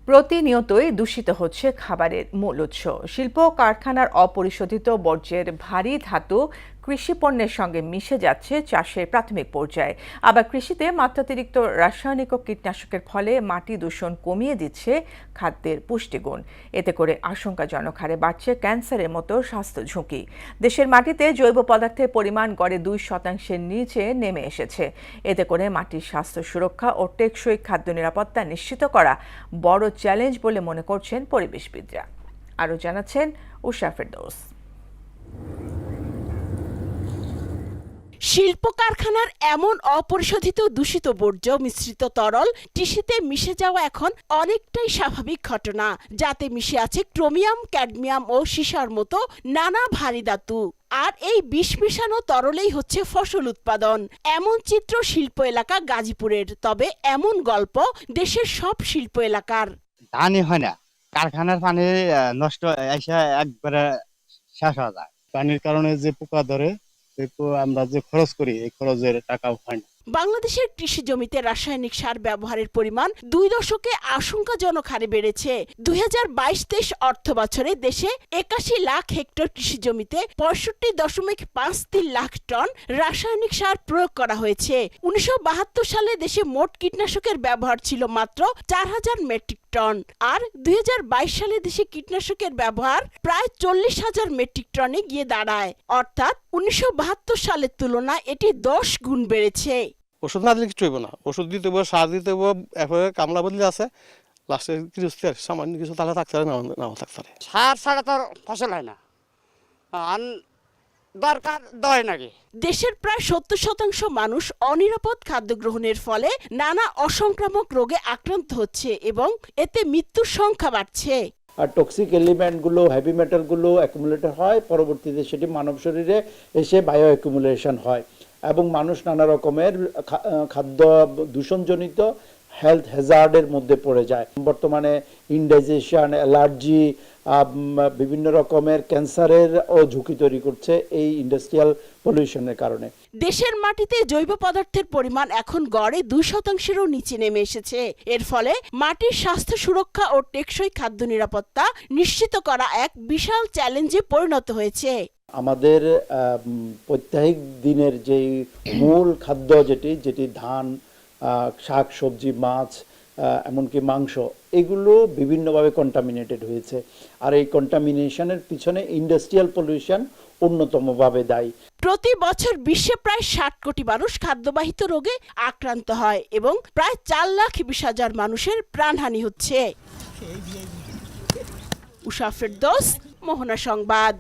প্রতিনিয়তই দূষিত হচ্ছে খাবারের মূল উৎস। শিল্প কারখানার অপরিশোধিত বর্জ্যের ভারী ধাতু কৃষি পণ্যের সঙ্গে মিশে যাচ্ছে চাষের প্রাথমিক পর্যায়ে। আবার কৃষিতে মাত্রাতিরিক্ত রাসায়নিক ও কীটনাশকের ফলে মাটি দূষণ কমিয়ে দিচ্ছে খাদ্যের পুষ্টিগুণ। এতে করে আশঙ্কাজনক হারে বাড়ছে ক্যান্সারের মতো স্বাস্থ্য ঝুঁকি। দেশের মাটিতে জৈব পদার্থের পরিমাণ গড়ে 2% নিচে নেমে এসেছে। এতে করে মাটির স্বাস্থ্য সুরক্ষা ও টেকসই খাদ্য নিরাপত্তা নিশ্চিত করা বড় চ্যালেঞ্জ বলে মনে করছেন পরিবেশবিদরা। আরও জানাচ্ছেন উষা ফেরদৌস। শিল্প কারখানার এমন অপরিশোধিত দূষিত বর্জ্য মিশ্রিত তরল টিস্যুতে মিশে যাওয়া এখন অনেকটাই স্বাভাবিক ঘটনা, যাতে মিশে আছে ক্রোমিয়াম, ক্যাডমিয়াম ও সীসার মতো নানা ভারী ধাতু। আর এই বিষ মিশানো তরলেই হচ্ছে ফসল উৎপাদন। এমন চিত্র শিল্প এলাকা গাজীপুরের। তবে এমন গল্প দেশের সব শিল্প এলাকার। ধানই হয় না, কারখানার পানি নষ্ট এসে একবারে শেষ হয়ে যায়। পানির কারণে যে পোকা ধরে, আমরা যে খরচ করি এই খরচের টাকাও হয় না। বাংলাদেশের কৃষি জমিতে রাসায়নিক সার ব্যবহারের পরিমাণ 2 দশকে আশঙ্কাজনক হারে বেড়েছে। 2022-23 অর্থ বছরে দেশে 81 লাখ হেক্টর কৃষি জমিতে 65.53 লাখ টন রাসায়নিক সার প্রয়োগ করা হয়েছে। 1972 সালে দেশে মোট কীটনাশকের ব্যবহার ছিল মাত্র 4000 মেট্রিক টন। আর 2022 সালে দেশে কীটনাশকের ব্যবহার প্রায় 40,000 মেট্রিক টনে গিয়ে দাঁড়ায়। অর্থাৎ 1972 সালের তুলনায় এটি 10 গুণ বেড়েছে। ওষুধ না দিলে কিছু হইব না, ওষুধ দিতে হবে, সার দিতে হবে, এরপরে কামলা বদলি আছে, লাস্টে কিছু সামান্য কিছু তাহলে থাকতে পারে, নাও থাকতে পারে। সার ছাড়া তো ফসল হয় না, দরকার দেয় নাকি। দেশের প্রায় 70% মানুষ অনিরাপদ খাদ্য গ্রহণের ফলে নানা অসংক্রামক রোগে আক্রান্ত হচ্ছে এবং এতে মৃত্যুর সংখ্যা বাড়ছে। আর টক্সিক এলিমেন্টগুলো, হেভি মেটালগুলো অ্যাকুমুলেটেড হয়, পরবর্তীতে সেটি মানব শরীরে এসে বায়ো অ্যাকুমুলেশন হয় এবং মানুষ নানা রকমের খাদ্য দূষণজনিত হেলথ হ্যাজার্ডের মধ্যে পড়ে যায়। বর্তমানে ইনডাইজেশন, অ্যালার্জি, বিভিন্ন রকমের ক্যান্সারের ও ঝুঁকি তৈরি করছে এই ইন্ডাস্ট্রিয়াল পলিউশনের কারণে। দেশের মাটিতে জৈব পদার্থের পরিমাণ এখন গড়ে 2%-এরও নিচে নেমে এসেছে। এর ফলে মাটির স্বাস্থ্য সুরক্ষা ও টেকসই খাদ্য নিরাপত্তা নিশ্চিত করা এক বিশাল চ্যালেঞ্জে পরিণত হয়েছে। আমাদের প্রত্যেক দিনের যেই মূল খাদ্য যেটি ধান, শাক সবজি, মাছ, এমনকি মাংস, এগুলো বিভিন্নভাবে কন্টামিনেটেড হয়েছে। আর এই কন্টামিনেশনের পিছনে ইন্ডাস্ট্রিয়াল পলিউশন অন্যতমভাবে দায়ী। প্রতি বছর বিশ্বে প্রায় 60 কোটি মানুষ খাদ্যবাহিত রোগে আক্রান্ত হয় এবং প্রায় 4,20,000 মানুষের প্রাণহানি হচ্ছে। উষা ফেরদৌস, মোহনা সংবাদ।